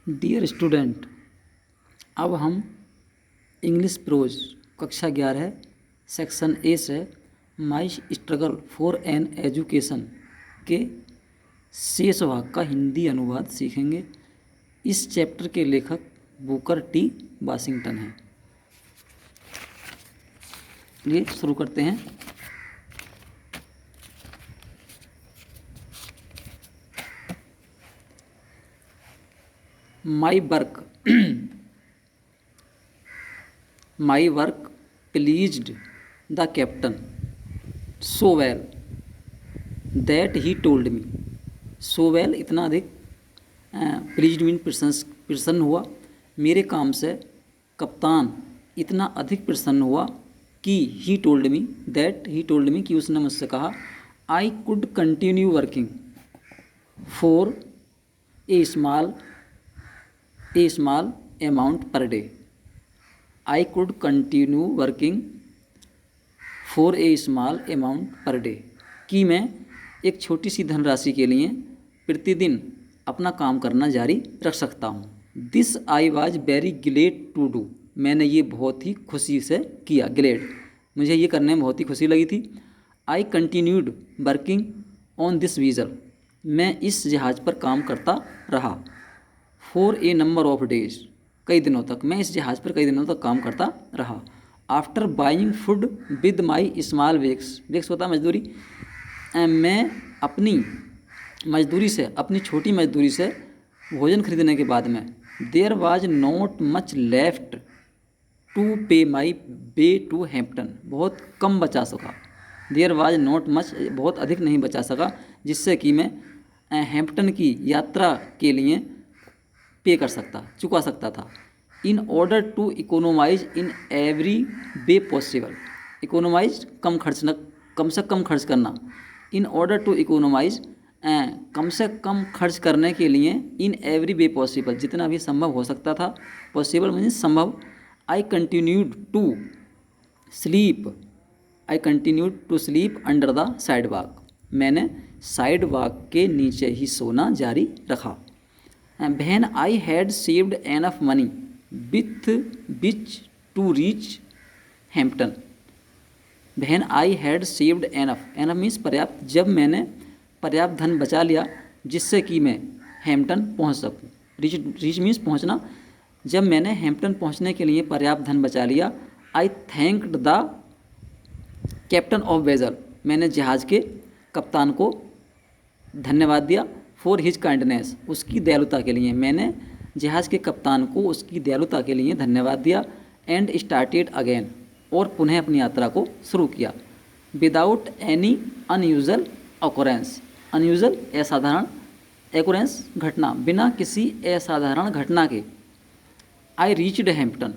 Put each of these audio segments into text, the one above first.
Dear student, अब हम English pros कक्षा 11 सेक्शन ए से माई स्ट्रगल फॉर एन एजुकेशन के शेष भाग का हिंदी अनुवाद सीखेंगे। इस चैप्टर के लेखक बुकर टी वाशिंगटन हैं। चलिए शुरू करते हैं। My work pleased the captain so well that he told me. So well इतना अधिक, प्लीज्ड मीन प्रसन्न हुआ, मेरे काम से कप्तान इतना अधिक प्रसन्न हुआ कि ही टोल्ड मी कि उसने मुझसे कहा I could continue working for a small amount per day. I could continue working for a small amount per day, कि मैं एक छोटी सी धनराशि के लिए प्रतिदिन अपना काम करना जारी रख सकता हूँ। This I was very glad to do. मैंने ये बहुत ही खुशी से किया। ग्लेड, मुझे ये करने में बहुत ही खुशी लगी थी। I continued working on this vessel. मैं इस जहाज़ पर काम करता रहा। For a number of days, कई दिनों तक मैं इस जहाज़ पर कई दिनों तक काम करता रहा। After buying food with my small wages होता मजदूरी। मैं अपनी मजदूरी से, अपनी छोटी मजदूरी से भोजन खरीदने के बाद में there was not much left to pay my way to Hampton. बहुत कम बचा सका। देयर वाज नॉट मच, बहुत अधिक नहीं बचा सका, जिससे कि मैं हैम्पटन की यात्रा के लिए चुका सकता था। In order to economise in every way possible. Economise कम से कम खर्च करना। इन ऑर्डर टू इकोनोमाइज, कम से कम खर्च करने के लिए, इन एवरी वे पॉसिबल, जितना भी संभव हो सकता था। पॉसिबल मीन्स संभव। I continued to sleep under the sidewalk. मैंने साइड वॉक के नीचे ही सोना जारी रखा। When I had saved enough money with which to reach Hampton. When I had saved enough means पर्याप्त, जब मैंने पर्याप्त धन बचा लिया जिससे कि मैं हैम्पटन पहुंच सकूं। रीच मीन्स पहुंचना। जब मैंने हैम्पटन पहुंचने के लिए पर्याप्त धन बचा लिया, I thanked the captain of vessel. मैंने जहाज़ के कप्तान को धन्यवाद दिया। फॉर हिज काइंडनेस, उसकी दयालुता के लिए। मैंने जहाज़ के कप्तान को उसकी दयालुता के लिए धन्यवाद दिया। एंड स्टार्टेड अगेन, और पुनः अपनी यात्रा को शुरू किया। Without any unusual occurrence. Unusual असाधारण, ऑकरेंस घटना, बिना किसी असाधारण घटना के। I reached Hampton.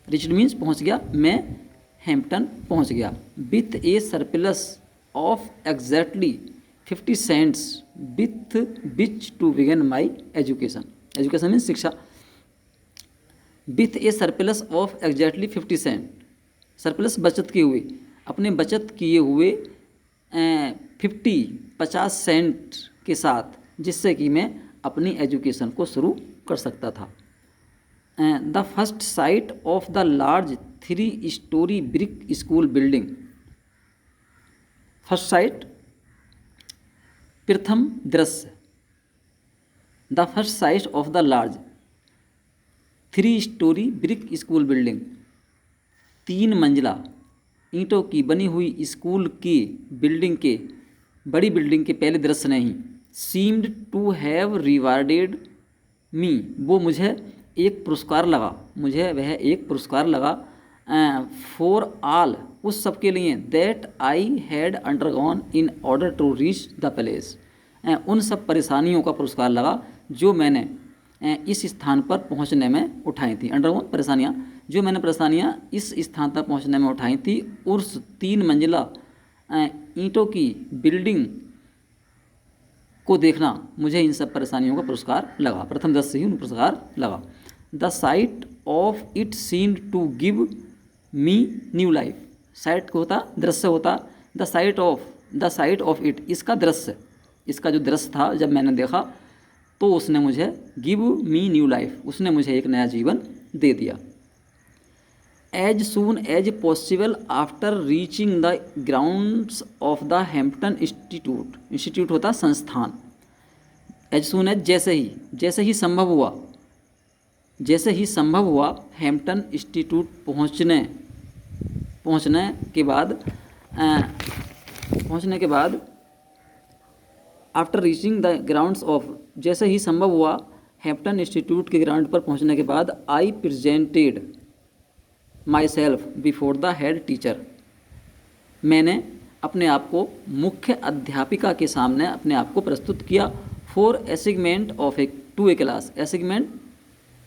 Reached means पहुँच गया, मैं हैम्पटन पहुँच गया। With a surplus of exactly 50 cents with which to begin my education. Education means शिक्षा। With a surplus of exactly 50 cent. Surplus बचत किए हुए, अपने बचत किए हुए 50 सेंट के साथ, जिससे कि मैं अपनी एजुकेशन को शुरू कर सकता था। The first sight of the large 3 story brick school building. First sight, प्रथम दृश्य। The first sight of the large 3 story brick school building. 3 मंजिला ईंटों की बनी हुई स्कूल की बिल्डिंग के, बड़ी बिल्डिंग के पहले दृश्य ने ही सीम्ड टू हैव रिवार्डेड मी। वो मुझे एक पुरस्कार लगा। फॉर ऑल, उस सब के लिए। That I had undergone in order to reach the palace. उन सब परेशानियों का पुरस्कार लगा जो मैंने इस स्थान पर पहुंचने में उठाई थी। अंडरगॉन परेशानियाँ, जो मैंने परेशानियाँ इस स्थान तक पहुंचने में उठाई थी। उस 3 मंजिला ईंटों की बिल्डिंग को देखना, मुझे इन सब परेशानियों का पुरस्कार लगा। प्रथम दृश्य ही उन पुरस्कार लगा। The sight of it seemed to give me new life. Sight को होता, दृश्य होता। द साइट ऑफ इट, इसका जो दृश्य था, जब मैंने देखा तो उसने मुझे गिव मी न्यू लाइफ, उसने मुझे एक नया जीवन दे दिया। As soon as possible after reaching the grounds of the Hampton Institute, institute होता संस्थान। एज सून एज जैसे ही संभव हुआ, जैसे ही संभव हुआ हैम्पटन इंस्टीट्यूट पहुंचने के बाद after reaching the grounds of, जैसे ही संभव हुआ हैम्पटन इंस्टीट्यूट के ग्राउंड पर पहुंचने के बाद I presented my self before the head teacher, मैंने अपने आप को मुख्य अध्यापिका के सामने अपने आप को प्रस्तुत किया। For assignment of to a class, assignment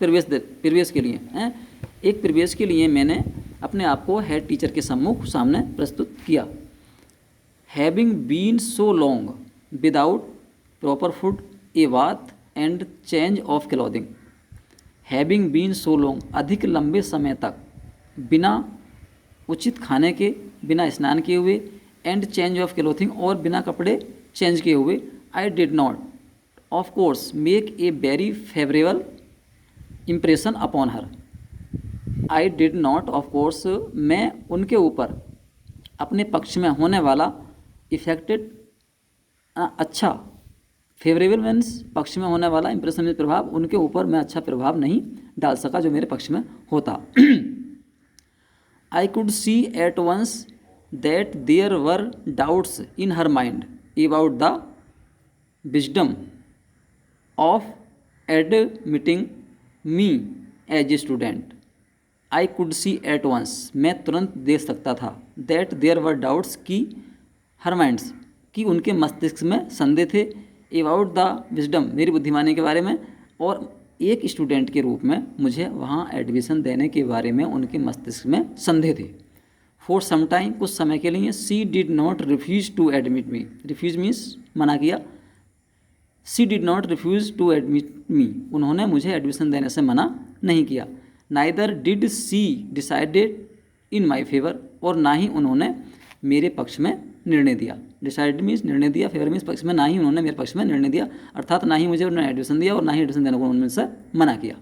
प्रवेश के लिए एक प्रवेश के लिए मैंने अपने आप को हेड टीचर के सामने प्रस्तुत किया। Having been so long without proper food, a bath and change of clothing. Having been so long, अधिक लंबे समय तक बिना उचित खाने के, बिना स्नान किए हुए, एंड चेंज ऑफ क्लोथिंग, और बिना कपड़े चेंज किए हुए। I did not of course make a very favourable impression upon her. I did not of course, मैं उनके ऊपर अपने पक्ष में होने वाला इफेक्टेड अच्छा, फेवरेबल मीन्स पक्ष में होने वाला, इम्प्रेशन में प्रभाव, उनके ऊपर मैं अच्छा प्रभाव नहीं डाल सका जो मेरे पक्ष में होता। I could see at once that there were doubts in her mind about the wisdom of admitting me as a student. I could see at once, मैं तुरंत देख सकता था, that there were doubts कि her minds, कि उनके मस्तिष्क में संदेह थे, about the wisdom, मेरी बुद्धिमानी के बारे में, और एक स्टूडेंट के रूप में मुझे वहाँ एडमिशन देने के बारे में उनके मस्तिष्क में संदेह थे। फॉर सम टाइम, कुछ समय के लिए, she did not refuse to admit me, refuse means मना किया, she did not refuse to admit me, उन्होंने मुझे एडमिशन देने से मना नहीं किया। Neither did she decided in my favour, और ना ही उन्होंने मेरे पक्ष में निर्णय दिया। डिसाइड मीन्स निर्णय दिया, फेवर मीन्स पक्ष में, ना ही उन्होंने मेरे पक्ष में निर्णय दिया, अर्थात ना ही मुझे उन्होंने एडमिशन दिया और ना ही एडमिशन देने को उन्होंने से मना किया।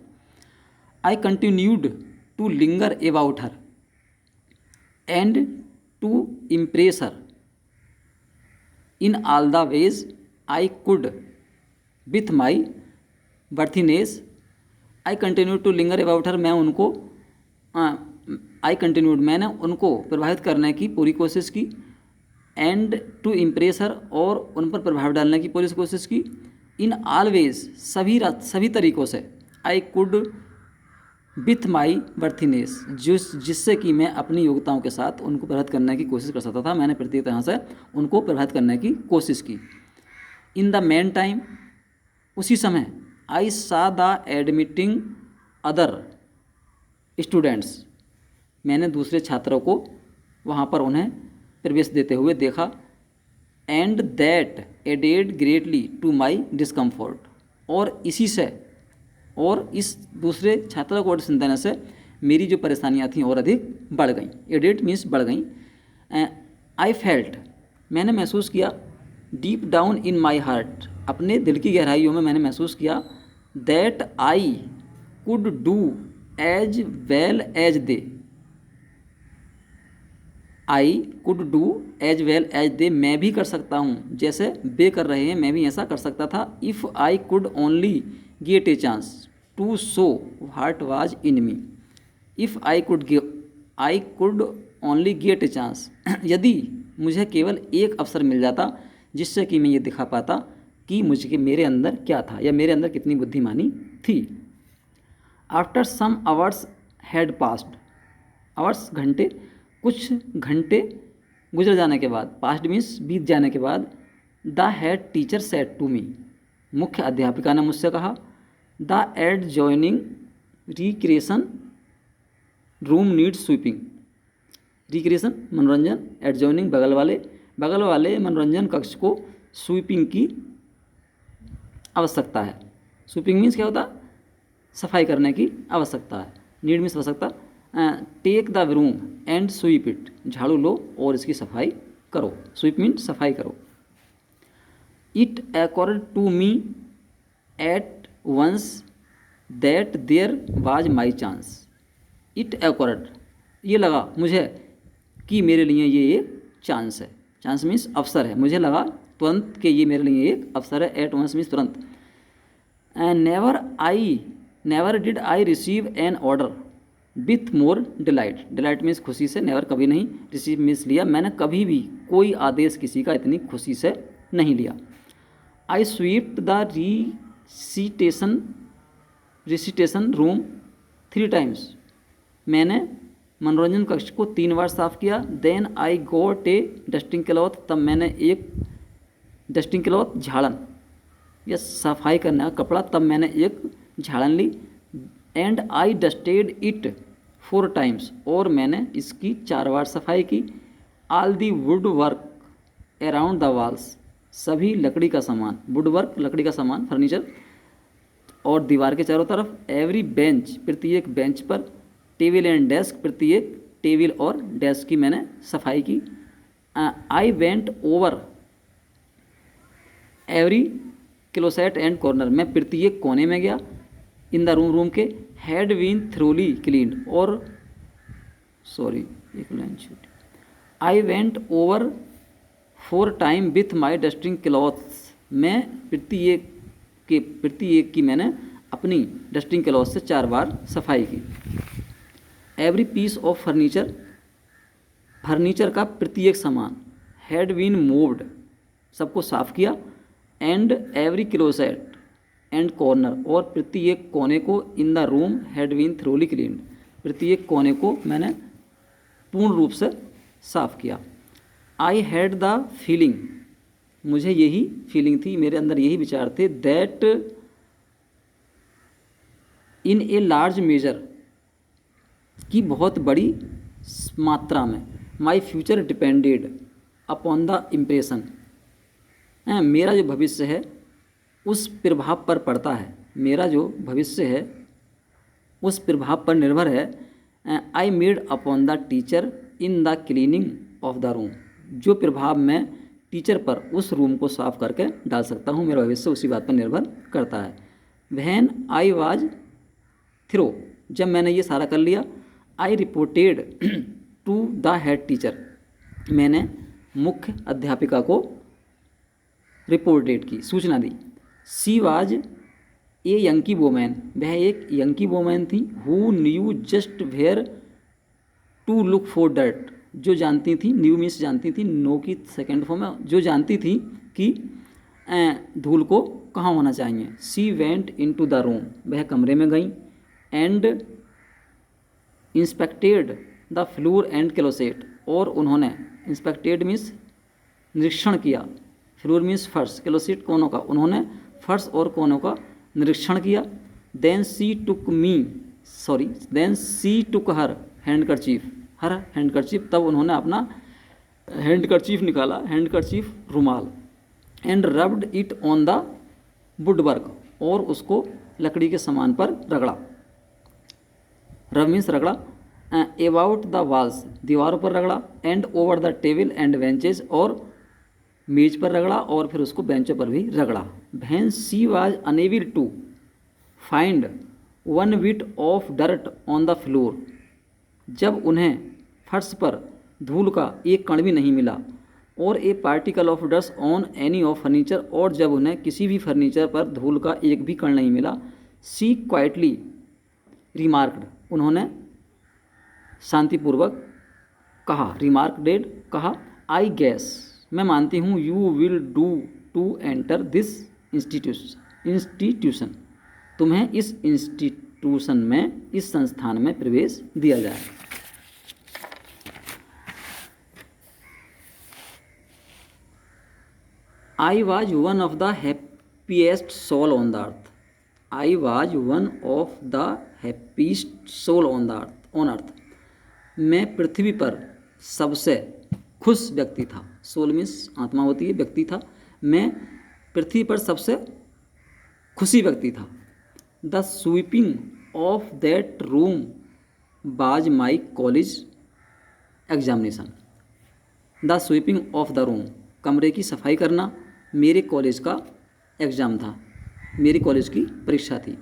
I continued to linger about her and to impress her in all the ways I could with my worthiness. I continued to linger about her, मैं उनको आई कंटिन्यूड, मैंने उनको प्रभावित करने की पूरी कोशिश की, एंड टू इम्प्रेस हर, और उन पर प्रभाव डालने की पूरी कोशिश की। इन ऑलवेज, सभी तरीक़ों से। आई कुड विथ माई बर्थीनेस, जिससे कि मैं अपनी योग्यताओं के साथ उनको प्रभावित करने की कोशिश कर सकता था, मैंने प्रत्येक तरह से उनको प्रभावित करने की कोशिश की। इन द मेन टाइम, उसी समय, आई सा द एडमिटिंग अदर स्टूडेंट्स, मैंने दूसरे छात्रों को वहाँ पर उन्हें प्रवेश देते हुए देखा। And that added greatly to my discomfort, और इसी से, और इस दूसरे छात्रों को एडमिशन देने से मेरी जो परेशानियाँ थीं और अधिक बढ़ गईं। एडेड मीन्स बढ़ गईं। आई फेल्ट, मैंने महसूस किया, deep down in my heart, अपने दिल की गहराइयों में मैंने महसूस किया, that I could do as well as they, I could do as well as they, मैं भी कर सकता हूँ जैसे वे कर रहे हैं, मैं भी ऐसा कर सकता था। If I could only get a chance to show what was in me, if I could only get a chance, यदि मुझे केवल एक अवसर मिल जाता जिससे कि मैं ये दिखा पाता कि मुझे मेरे अंदर क्या था या मेरे अंदर कितनी बुद्धिमानी थी। After some hours had passed, hours घंटे, कुछ घंटे गुजर जाने के बाद, पास्ट मीन्स बीत जाने के बाद, the head teacher said to me, मुख्य अध्यापिका ने मुझसे कहा, the adjoining recreation room need sweeping, recreation मनोरंजन, एडजॉइनिंग बगल वाले मनोरंजन कक्ष को स्वीपिंग की आवश्यकता है। स्वीपिंग मीन्स क्या होता है? सफाई करने की आवश्यकता है। नीड मीन्स आवश्यकता। Take the room and sweep it, झाड़ू लो और इसकी सफाई करो। स्वीप मीन्स सफाई करो। It occurred to me at once that there was my chance. It occurred, ये लगा मुझे कि मेरे लिए ये एक चांस है। चांस मीन्स अवसर है। मुझे लगा तुरंत कि ये मेरे लिए एक अवसर है। एट वंस मीन्स तुरंत। And never did I receive an order with more delight. Delight means खुशी से, नेवर कभी नहीं, रिसीव मीन्स लिया। मैंने कभी भी कोई आदेश किसी का इतनी खुशी से नहीं लिया। I swept the recitation room 3 times. मैंने मनोरंजन कक्ष को 3 बार साफ़ किया। Then I got a dusting cloth, तब मैंने एक डस्टिंग क्लॉथ झाड़न या सफाई करने का कपड़ा, तब मैंने एक झाड़न ली। And I dusted it 4 times, और मैंने इसकी 4 बार सफाई की। All the woodwork around the walls, सभी लकड़ी का सामान, वुड वर्क लकड़ी का सामान, फर्नीचर, और दीवार के चारों तरफ। एवरी बेंच, प्रत्येक बेंच पर। टेबल एंड डेस्क, प्रत्येक टेबल और डेस्क की मैंने सफाई की। I went over every closet and corner, मैं प्रत्येक कोने में गया। इन द रूम के। हैड बीन थ्रोली क्लीन्ड, और सॉरी एक लाइन छूटी। I went over 4 time with my dusting clothes, मैं प्रत्येक की मैंने अपनी डस्टिंग क्लॉथ से 4 बार सफाई की। Every piece of furniture, furniture का प्रत्येक सामान। हैड बीन मूव्ड, सबको साफ किया। And every closet and corner, और प्रत्येक कोने को। In the room had been thoroughly cleaned, प्रत्येक कोने को मैंने पूर्ण रूप से साफ किया। आई हैड द फीलिंग, मुझे यही फीलिंग थी, मेरे अंदर यही विचार थे। That in a large measure, की बहुत बड़ी मात्रा में। My future depended upon the impression, मेरा जो भविष्य है उस प्रभाव पर पड़ता है, मेरा जो भविष्य है उस प्रभाव पर निर्भर है। I made upon the teacher in the cleaning of the room, जो प्रभाव मैं टीचर पर उस रूम को साफ करके डाल सकता हूँ, मेरा भविष्य उसी बात पर निर्भर करता है। व्हेन आई वाज थ्रो, जब मैंने ये सारा कर लिया। I reported to the head teacher, मैंने मुख्य अध्यापिका को रिपोर्टेड की, सूचना दी। She was a Yankee woman, वह एक यंकी वोमैन थी। Who knew just where to look for dirt, जो जानती थी, न्यू मीन्स जानती थी, नो की सेकेंड फॉर्म है, जो जानती थी कि धूल को कहाँ होना चाहिए। She went into the room, वह कमरे में गई। And inspected the floor and closet, और उन्होंने, इंस्पेक्टेड मीन्स निरीक्षण किया, फ्लोर मीन्स फर्श, क्लोसेट कोनों का, उन्होंने फर्श और कोनों का निरीक्षण किया। देन सी टुक हर हैंडकरचीफ, तब उन्होंने अपना हैंडकरचीफ निकाला, हैंडकरचीफ रुमाल। And rubbed it on the wood work, और उसको लकड़ी के सामान पर रगड़ा। रब मीन्स रगड़ा। अबाउट द वॉल्स, दीवारों पर रगड़ा। And over the table and benches, और मेज पर रगड़ा और फिर उसको बेंचों पर भी रगड़ा। When she was unable to find 1 bit of dirt on the floor, जब उन्हें फर्श पर धूल का एक कण भी नहीं मिला। और ए particle of dust on any of furniture, और जब उन्हें किसी भी फर्नीचर पर धूल का एक भी कण नहीं मिला। सी क्वाइटली रिमार्क्ड, उन्होंने शांतिपूर्वक कहा, रिमार्कडेड कहा। आई गेस, मैं मानती हूँ। You will do to enter this institution, तुम्हें इस इंस्टीट्यूशन में, इस संस्थान में प्रवेश दिया जाए। I was one of the happiest soul on the earth, I was one of the happiest soul on earth, मैं पृथ्वी पर सबसे खुश व्यक्ति था। सोल मीन्स आत्मा होती है, व्यक्ति था, मैं पृथ्वी पर सबसे खुशी व्यक्ति था। The sweeping of that room was my college examination, the sweeping of the room, कमरे की सफाई करना मेरे कॉलेज का एग्ज़ाम था। मेरी कॉलेज की परीक्षा थी।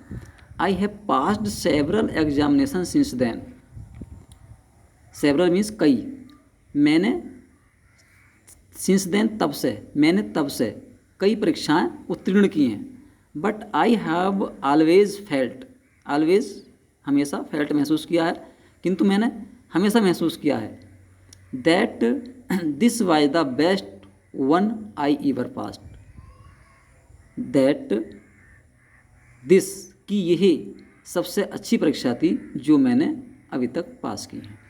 I have passed several examination since then. Several means कई। मैंने सिंस देन तब से, मैंने तब से कई परीक्षाएं उत्तीर्ण की हैं। But I have always felt, always हमेशा, फेल्ट महसूस किया है, किंतु मैंने हमेशा महसूस किया है that this was the best one I ever passed. That this, कि यही सबसे अच्छी परीक्षा थी जो मैंने अभी तक पास की है।